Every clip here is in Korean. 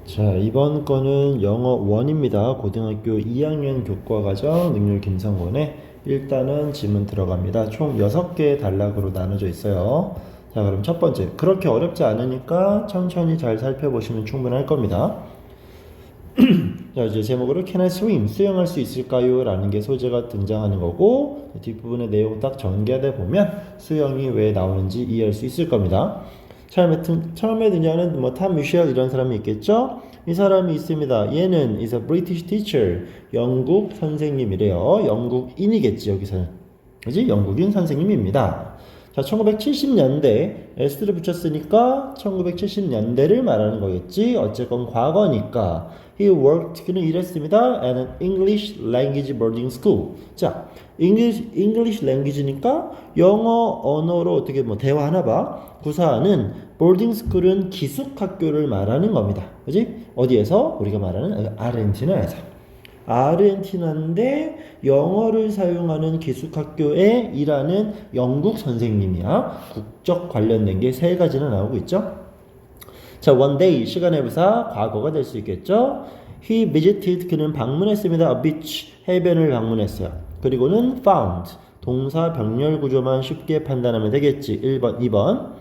자, 이번 거는 영어 1입니다. 고등학교 2학년 교과과정 능률 김성곤의 일단은 지문 들어갑니다. 총 6개의 단락으로 나눠져 있어요. 자, 그럼 첫 번째. 그렇게 어렵지 않으니까 천천히 잘 살펴보시면 충분할 겁니다. 자, 이제 제목으로 Can I swim? 수영할 수 있을까요? 라는 게 소재가 등장하는 거고, 뒷부분의 내용 딱 전개하다 보면 수영이 왜 나오는지 이해할 수 있을 겁니다. 처음에 등장하는 탐 미셸 이런 사람이 있겠죠? 이 사람이 있습니다. 얘는 is a British teacher. 영국 선생님이래요. 영국인이겠지, 여기서는. 그지? 영국인 선생님입니다. 자, 1970년대 s를 붙였으니까 1970년대를 말하는 거겠지. 어쨌건 과거니까 he worked, 그는 일했습니다. at an English language boarding school. 자, English language니까 영어 언어로 어떻게 대화하나 봐. 구사하는 boarding school은 기숙학교를 말하는 겁니다. 그지? 어디에서? 우리가 말하는 아르헨티나에서. 아르헨티나인데 영어를 사용하는 기숙학교에 일하는 영국 선생님이야. 국적 관련된 게 세 가지나 나오고 있죠. 자, one day 시간의 부사 과거가 될 수 있겠죠. He visited, 그는 방문했습니다. a beach, 해변을 방문했어요. 그리고는 found, 동사 병렬 구조만 쉽게 판단하면 되겠지. 1번, 2번.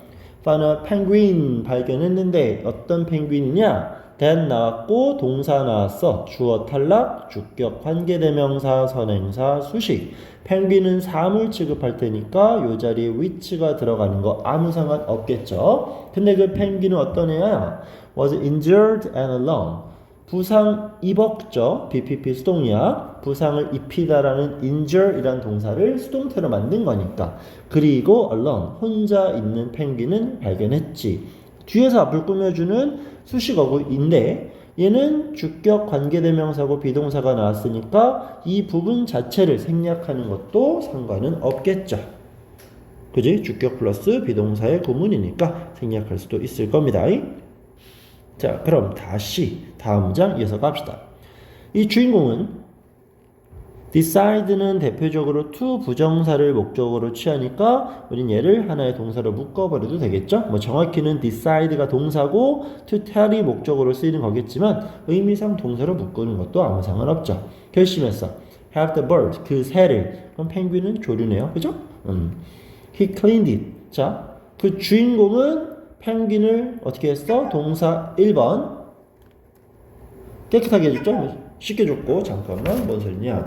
found a penguin, 발견했는데 어떤 펭귄이냐? that 나왔고 동사 나왔어. 주어 탈락, 주격, 관계대명사, 선행사, 수식. 펭귄은 사물 취급할 테니까 요 자리에 which가 들어가는 거 아무 상관 없겠죠. 근데 그 펭귄은 어떤 애야? was injured and alone. 부상 입었죠. BPP 수동이야. 부상을 입히다라는 injure이란 동사를 수동태로 만든 거니까. 그리고 alone, 혼자 있는 펭귄은 발견했지. 뒤에서 앞을 꾸며주는 수식어구인데 얘는 주격 관계대명사고 비동사가 나왔으니까 이 부분 자체를 생략하는 것도 상관은 없겠죠. 그지? 주격 플러스 비동사의 구문이니까 생략할 수도 있을 겁니다. 자, 그럼 다시 다음 문장 이어서 갑시다. 이 주인공은 decide는 대표적으로 to 부정사를 목적으로 취하니까 우린 얘를 하나의 동사로 묶어버려도 되겠죠? 정확히는 decide가 동사고 to tell이 목적으로 쓰이는 거겠지만 의미상 동사로 묶는 것도 아무 상관없죠. 결심했어. have the bird, 그 새를. 그럼 펭귄은 조류네요. 그죠? he cleaned it. 자, 그 주인공은 펭귄을 어떻게 했어? 동사 1번 깨끗하게 해줬죠? 씻겨줬고, 잠깐만, 뭔 소리냐?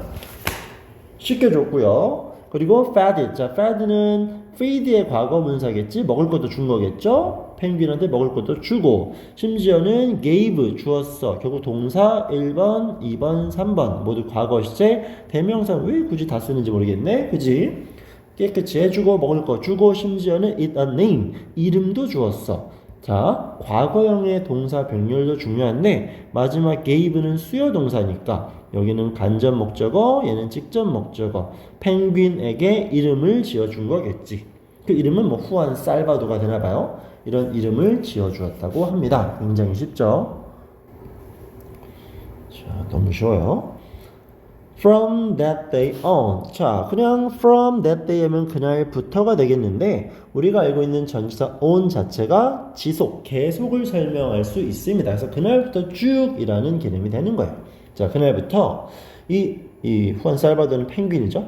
씻겨줬고요. 그리고 fed it. 자, fed는 feed의 과거 문사겠지? 먹을 것도 준 거겠죠? 펭귄한테 먹을 것도 주고, 심지어는 gave, 주었어. 결국 동사 1번, 2번, 3번 모두 과거 시제, 대명사 왜 굳이 다 쓰는지 모르겠네. 그지? 깨끗이 해주고, 먹을 거 주고, 심지어는 it a name, 이름도 주었어. 자, 과거형의 동사 병렬도 중요한데 마지막 gave는 수요 동사니까 여기는 간접 목적어, 얘는 직접 목적어. 펭귄에게 이름을 지어준 거겠지. 그 이름은 후안 살바도가 되나봐요. 이런 이름을 지어주었다고 합니다. 굉장히 쉽죠? 자, 너무 쉬워요. From that day on. 자, 그냥 from that day 하면 그날부터가 되겠는데 우리가 알고 있는 전치사 on 자체가 지속, 계속을 설명할 수 있습니다. 그래서 그날부터 쭉이라는 개념이 되는 거예요. 자, 그날부터 이 후안 살바도는 펭귄이죠.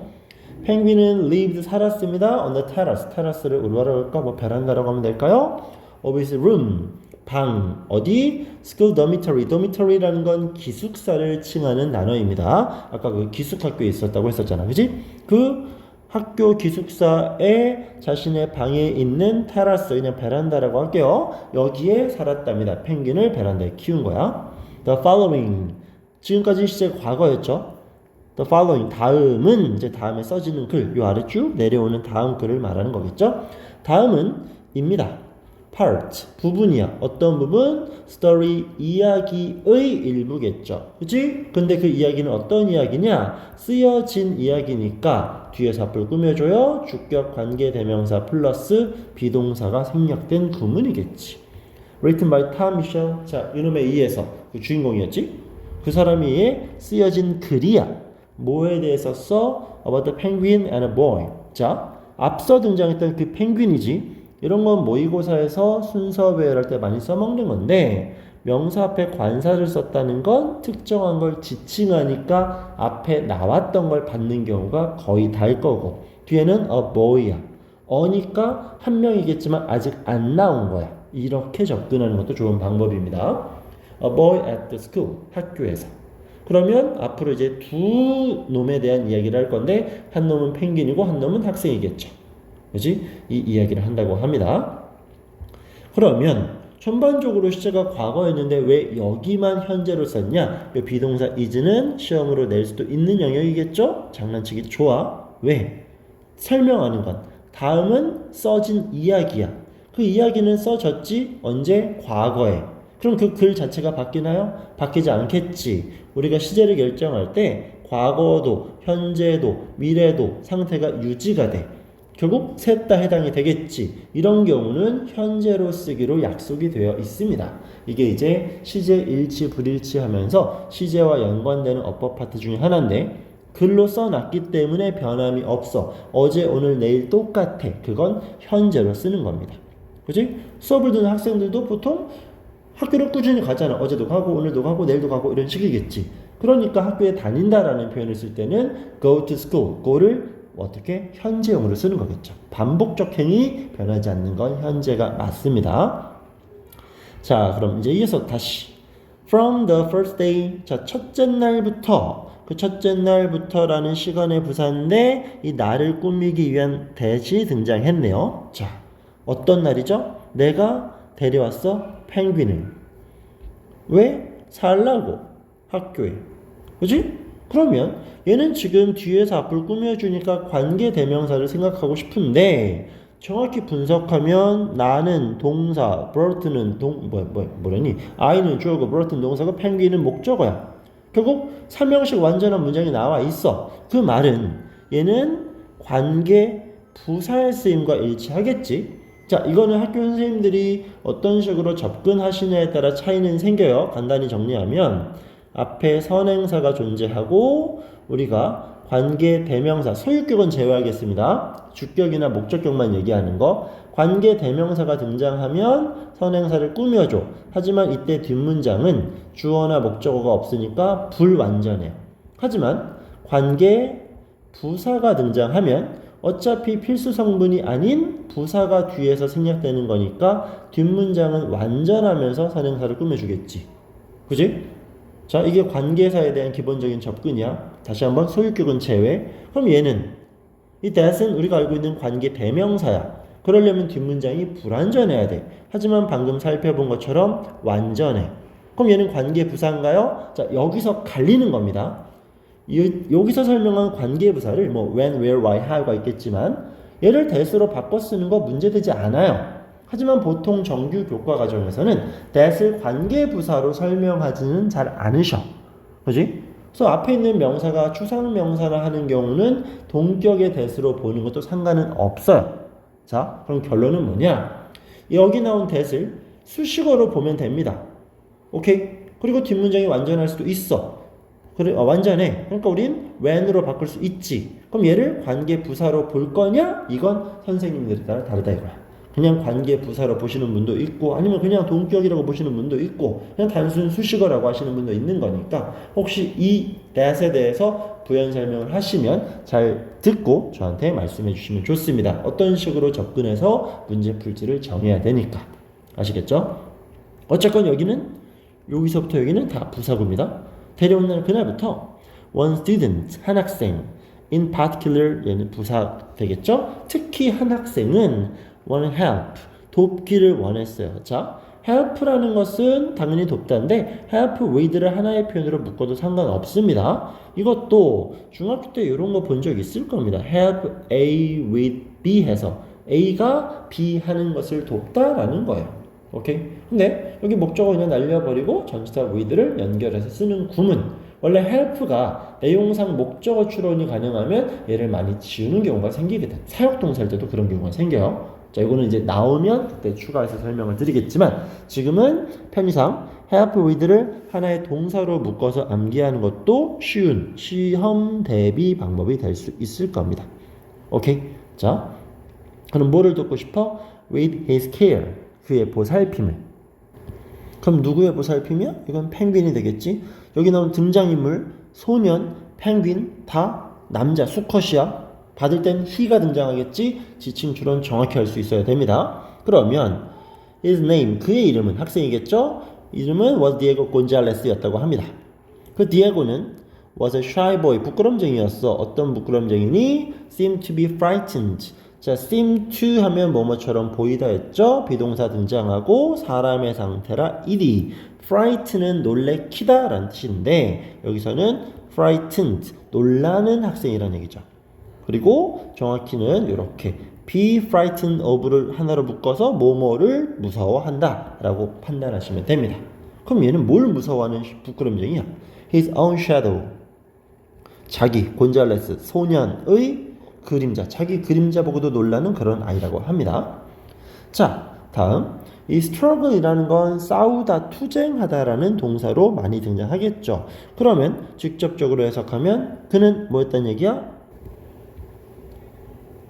펭귄은 lived, 살았습니다. on the terrace. 테라스를 뭐라고 할까? 베란다라고 하면 될까요? of his room. 방, 어디? school dormitory. dormitory라는 건 기숙사를 칭하는 단어입니다. 아까 그 기숙학교에 있었다고 했었잖아. 그지? 그 학교 기숙사에 자신의 방에 있는 테라스, 그냥 베란다라고 할게요. 여기에 살았답니다. 펭귄을 베란다에 키운 거야. The following. 지금까지 시제 과거였죠. The following. 다음은, 이제 다음에 써지는 글, 요 아래 쭉 내려오는 다음 글을 말하는 거겠죠. 다음은 입니다. part, 부분이야. 어떤 부분? story, 이야기의 일부겠죠. 그치? 근데 그 이야기는 어떤 이야기냐? 쓰여진 이야기니까 뒤에서 앞을 꾸며줘요. 주격, 관계, 대명사 플러스 비동사가 생략된 구문이겠지. written by Tom Michel. 자, 이놈에 의해서 그 주인공이었지? 그 사람이 쓰여진 글이야. 뭐에 대해서 써? about the penguin and a boy. 자, 앞서 등장했던 그 펭귄이지. 이런 건 모의고사에서 순서 배열할 때 많이 써먹는 건데 명사 앞에 관사를 썼다는 건 특정한 걸 지칭하니까 앞에 나왔던 걸 받는 경우가 거의 다일 거고 뒤에는 a boy야. 어니까 한 명이겠지만 아직 안 나온 거야. 이렇게 접근하는 것도 좋은 방법입니다. A boy at the school. 학교에서. 그러면 앞으로 이제 두 놈에 대한 이야기를 할 건데 한 놈은 펭귄이고 한 놈은 학생이겠죠. 그지? 이 이야기를 한다고 합니다. 그러면 전반적으로 시제가 과거였는데 왜 여기만 현재로 썼냐? 이 비동사 is는 시험으로 낼 수도 있는 영역이겠죠? 장난치기 좋아. 왜? 설명하는 건 다음은 써진 이야기야. 그 이야기는 써졌지? 언제? 과거에. 그럼 그 글 자체가 바뀌나요? 바뀌지 않겠지. 우리가 시제를 결정할 때 과거도, 현재도, 미래도 상태가 유지가 돼. 결국 셋 다 해당이 되겠지. 이런 경우는 현재로 쓰기로 약속이 되어 있습니다. 이게 이제 시제 일치 불일치 하면서 시제와 연관되는 어법 파트 중에 하나인데 글로 써놨기 때문에 변함이 없어. 어제, 오늘, 내일 똑같아. 그건 현재로 쓰는 겁니다. 그치? 수업을 듣는 학생들도 보통 학교를 꾸준히 가잖아. 어제도 가고 오늘도 가고 내일도 가고 이런 식이겠지. 그러니까 학교에 다닌다라는 표현을 쓸 때는 go to school, go를 어떻게? 현재형으로 쓰는 거겠죠. 반복적 행위 변하지 않는 건 현재가 맞습니다. 자, 그럼 이제 이어서 다시 from the first day. 자, 첫째 날부터. 그 첫째 날부터라는 시간의 부사인데 이 날을 꾸미기 위한 대시 등장했네요. 자, 어떤 날이죠? 내가 데려왔어 펭귄을. 왜? 살라고 학교에. 그지? 그러면 얘는 지금 뒤에서 앞을 꾸며주니까 관계대명사를 생각하고 싶은데 정확히 분석하면 나는 동사, brought는 뭐라니? I는 주어고 brought는 동사고 펭귄은 목적어야. 결국 삼형식 완전한 문장이 나와 있어. 그 말은 얘는 관계 부사의 쓰임과 일치하겠지. 자, 이거는 학교 선생님들이 어떤 식으로 접근하시냐에 따라 차이는 생겨요. 간단히 정리하면 앞에 선행사가 존재하고 우리가 관계 대명사, 소유격은 제외하겠습니다. 주격이나 목적격만 얘기하는 거. 관계 대명사가 등장하면 선행사를 꾸며줘. 하지만 이때 뒷문장은 주어나 목적어가 없으니까 불완전해요. 하지만 관계 부사가 등장하면 어차피 필수 성분이 아닌 부사가 뒤에서 생략되는 거니까 뒷문장은 완전하면서 선행사를 꾸며주겠지. 그지? 자, 이게 관계사에 대한 기본적인 접근이야. 다시 한번 소유격은 제외. 그럼 얘는 이 that은 우리가 알고 있는 관계 대명사야. 그러려면 뒷문장이 불완전해야 돼. 하지만 방금 살펴본 것처럼 완전해. 그럼 얘는 관계 부사인가요? 자, 여기서 갈리는 겁니다. 여기서 설명한 관계 부사를 뭐 when, where, why, how가 있겠지만 얘를 that으로 바꿔 쓰는 거 문제되지 않아요. 하지만 보통 정규 교과 과정에서는 that을 관계 부사로 설명하지는 잘 않으셔. 그지? 그래서 앞에 있는 명사가 추상 명사나 하는 경우는 동격의 that으로 보는 것도 상관은 없어요. 자, 그럼 결론은 뭐냐? 여기 나온 that을 수식어로 보면 됩니다. 오케이? 그리고 뒷문장이 완전할 수도 있어. 그래, 완전해. 그러니까 우린 when으로 바꿀 수 있지. 그럼 얘를 관계 부사로 볼 거냐? 이건 선생님들에 따라 다르다 이거야. 그냥 관계 부사로 보시는 분도 있고 아니면 그냥 동격이라고 보시는 분도 있고 그냥 단순 수식어라고 하시는 분도 있는 거니까 혹시 이 that에 대해서 부연 설명을 하시면 잘 듣고 저한테 말씀해 주시면 좋습니다. 어떤 식으로 접근해서 문제 풀지를 정해야 되니까. 아시겠죠? 어쨌건 여기서부터 여기는 다 부사구입니다. 데려온 날 그날부터 one student, 한 학생, in particular 얘는 부사 되겠죠? 특히 한 학생은 want help, 돕기를 원했어요. 자, help라는 것은 당연히 돕다인데 help with를 하나의 표현으로 묶어도 상관없습니다. 이것도 중학교 때 이런 거 본 적 있을 겁니다. help A with B 해서 A가 B 하는 것을 돕다라는 거예요. 오케이? 근데 여기 목적어 그냥 날려버리고 전치사 with를 연결해서 쓰는 구문. 원래 help가 내용상 목적어 추론이 가능하면 얘를 많이 지우는 경우가 생기게 돼. 사역동사일 때도 그런 경우가 생겨요. 자, 이거는 이제 나오면 그때 추가해서 설명을 드리겠지만 지금은 편의상 help with를 하나의 동사로 묶어서 암기하는 것도 쉬운 시험 대비 방법이 될 수 있을 겁니다. 오케이? 자, 그럼 뭐를 돕고 싶어? with his care. 그의 보살핌을. 그럼 누구의 보살피며? 이건 펭귄이 되겠지. 여기 나온 등장인물 소년, 펭귄 다 남자 수컷이야. 받을 땐 he가 등장하겠지. 지칭 주어는 정확히 할 수 있어야 됩니다. 그러면 his name 그의 이름은 학생이겠죠. 이름은 was Diego Gonzalez였다고 합니다. 그 디에고는 was a shy boy 부끄럼쟁이였어. 어떤 부끄럼쟁이니? seemed to be frightened. 자, seem to 하면 뭐뭐처럼 보이다 했죠. 비동사 등장하고 사람의 상태라 이디. fright는 놀래키다 라는 뜻인데 여기서는 frightened 놀라는 학생이라는 얘기죠. 그리고 정확히는 이렇게 be frightened of를 하나로 묶어서 뭐뭐를 무서워한다 라고 판단하시면 됩니다. 그럼 얘는 뭘 무서워하는 부끄럼쟁이야? his own shadow 자기 곤잘레스 소년의 그림자 자기 그림자 보고도 놀라는 그런 아이라고 합니다. 자 다음 이 struggle이라는 건 싸우다 투쟁하다라는 동사로 많이 등장하겠죠. 그러면 직접적으로 해석하면 그는 뭐였단 얘기야?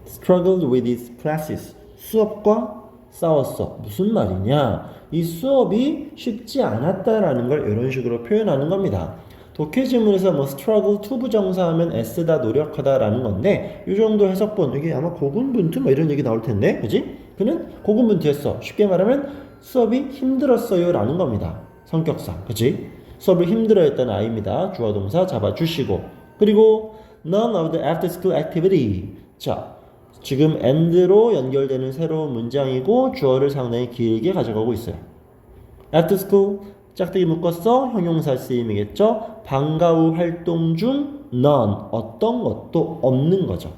struggled with his classes 수업과 싸웠어. 무슨 말이냐? 이 수업이 쉽지 않았다라는 걸 이런 식으로 표현하는 겁니다. 독해지문에서 뭐 struggle to 부정사하면 애쓰다 노력하다라는 건데 이 정도 해석본 이게 아마 고군분투 뭐 이런 얘기 나올 텐데 그지? 그는 고군분투했어. 쉽게 말하면 수업이 힘들었어요 라는 겁니다. 성격상 그치? 수업을 힘들어했던 아이입니다. 주어 동사 잡아주시고 그리고 none of the after school activity 자 지금 and로 연결되는 새로운 문장이고 주어를 상당히 길게 가져가고 있어요. after school 짝대기 묶었어 형용사 쓰임이겠죠. 방과 후 활동 중 none 어떤 것도 없는 거죠.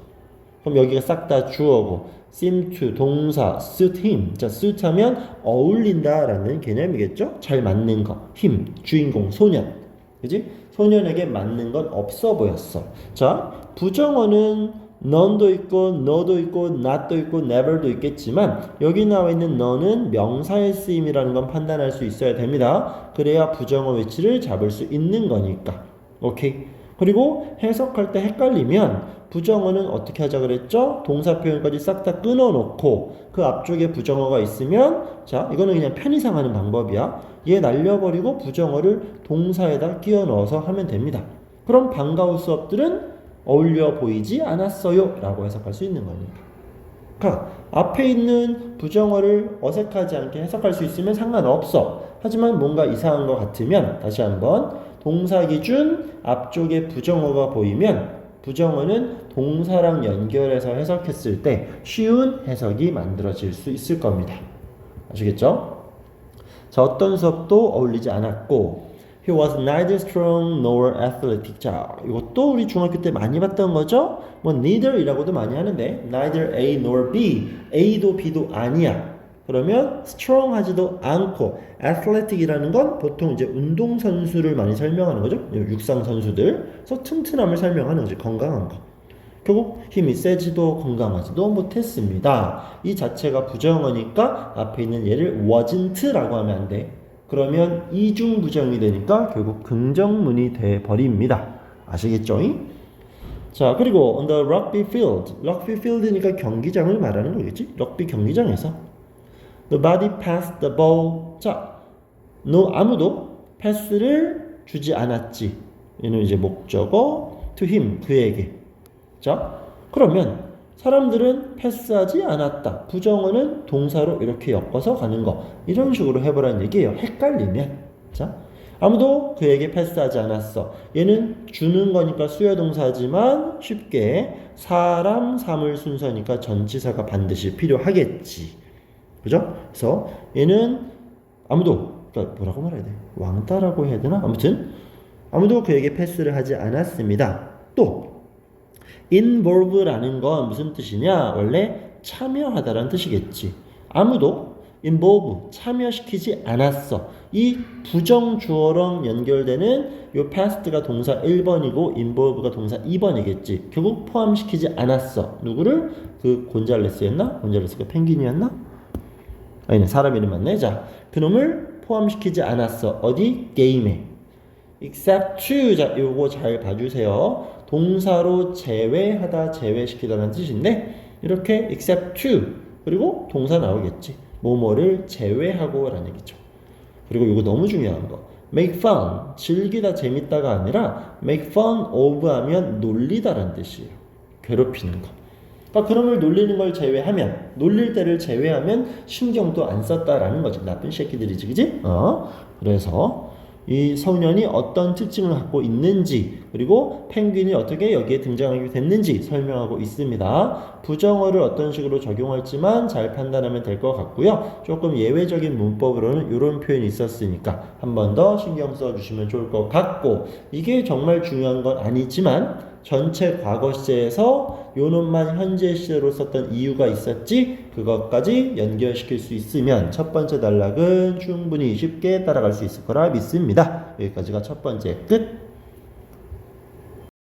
그럼 여기가 싹 다 주어고 seem to 동사 suit him 자 suit 하면 어울린다 라는 개념이겠죠. 잘 맞는 거 him 주인공 소년 그지? 소년에게 맞는 건 없어 보였어. 자 부정어는 none도 있고 no도 있고 not도 있고 never도 있겠지만 여기 나와 있는 none은 명사의 쓰임이라는 건 판단할 수 있어야 됩니다. 그래야 부정어 위치를 잡을 수 있는 거니까. 오케이. 그리고 해석할 때 헷갈리면 부정어는 어떻게 하자 그랬죠? 동사 표현까지 싹 다 끊어놓고 그 앞쪽에 부정어가 있으면 자 이거는 그냥 편의상 하는 방법이야. 얘 날려버리고 부정어를 동사에다 끼워 넣어서 하면 됩니다. 그럼 방과 후 수업들은 어울려 보이지 않았어요 라고 해석할 수 있는 거니까. 그러니까 앞에 있는 부정어를 어색하지 않게 해석할 수 있으면 상관없어. 하지만 뭔가 이상한 것 같으면 다시 한번 동사 기준 앞쪽에 부정어가 보이면 부정어는 동사랑 연결해서 해석했을 때 쉬운 해석이 만들어질 수 있을 겁니다. 아시겠죠? 자, 어떤 수업도 어울리지 않았고 He was neither strong nor athletic. 자, 이것도 우리 중학교 때 많이 봤던 거죠? 뭐 neither이라고도 많이 하는데 neither A nor B. A도 B도 아니야. 그러면 strong 하지도 않고 athletic이라는 건 보통 이제 운동선수를 많이 설명하는 거죠. 육상 선수들. 그래서 튼튼함을 설명하는 거지. 건강한 거. 결국 힘이 세지도 건강하지도 못했습니다. 이 자체가 부정어니까 앞에 있는 얘를 wasn't라고 하면 안 돼. 그러면 이중부정이 되니까 결국 긍정문이 돼버립니다. 아시겠죠? 자 그리고 on the rugby field rugby field니까 경기장을 말하는 거겠지? 럭비 경기장에서 nobody passed the ball 자 아무도 패스를 주지 않았지. 얘는 이제 목적어 to him 그에게 자 그러면 사람들은 패스하지 않았다. 부정어는 동사로 이렇게 엮어서 가는 거. 이런 식으로 해보라는 얘기예요. 헷갈리면. 자, 아무도 그에게 패스하지 않았어. 얘는 주는 거니까 수요동사지만 쉽게 사람, 사물 순서니까 전치사가 반드시 필요하겠지. 그죠? 그래서 얘는 아무도, 그러니까 뭐라고 말해야 돼? 왕따라고 해야 되나? 아무튼 아무도 그에게 패스를 하지 않았습니다. 또 involve라는 건 무슨 뜻이냐? 원래 참여하다라는 뜻이겠지. 아무도 involve 참여시키지 않았어. 이 부정주어랑 연결되는 요 past가 동사 1번이고 involve가 동사 2번이겠지. 결국 포함시키지 않았어. 누구를? 그 곤잘레스였나? 곤잘레스가 펭귄이었나? 아니네 사람 이름 맞네. 자, 그놈을 포함시키지 않았어. 어디? 게임에. except to 자 요거 잘 봐주세요. 동사로 제외하다 제외시키다라는 뜻인데 이렇게 except to 그리고 동사 나오겠지. 뭐뭐를 제외하고 라는 얘기죠. 그리고 이거 너무 중요한 거. make fun, 즐기다 재밌다가 아니라 make fun of 하면 놀리다라는 뜻이에요. 괴롭히는 거. 그러니까 그놈을 놀리는 걸 제외하면, 놀릴 때를 제외하면 신경도 안 썼다라는 거죠. 나쁜 새끼들이지, 그지? 그래서 이 소년이 어떤 특징을 갖고 있는지, 그리고 펭귄이 어떻게 여기에 등장하게 됐는지 설명하고 있습니다. 부정어를 어떤 식으로 적용할지만 잘 판단하면 될 것 같고요. 조금 예외적인 문법으로는 이런 표현이 있었으니까 한 번 더 신경 써주시면 좋을 것 같고, 이게 정말 중요한 건 아니지만 전체 과거 시제에서 요 놈만 현재 시제로 썼던 이유가 있었지, 그것까지 연결시킬 수 있으면 첫 번째 단락은 충분히 쉽게 따라갈 수 있을 거라 믿습니다. 여기까지가 첫 번째 끝.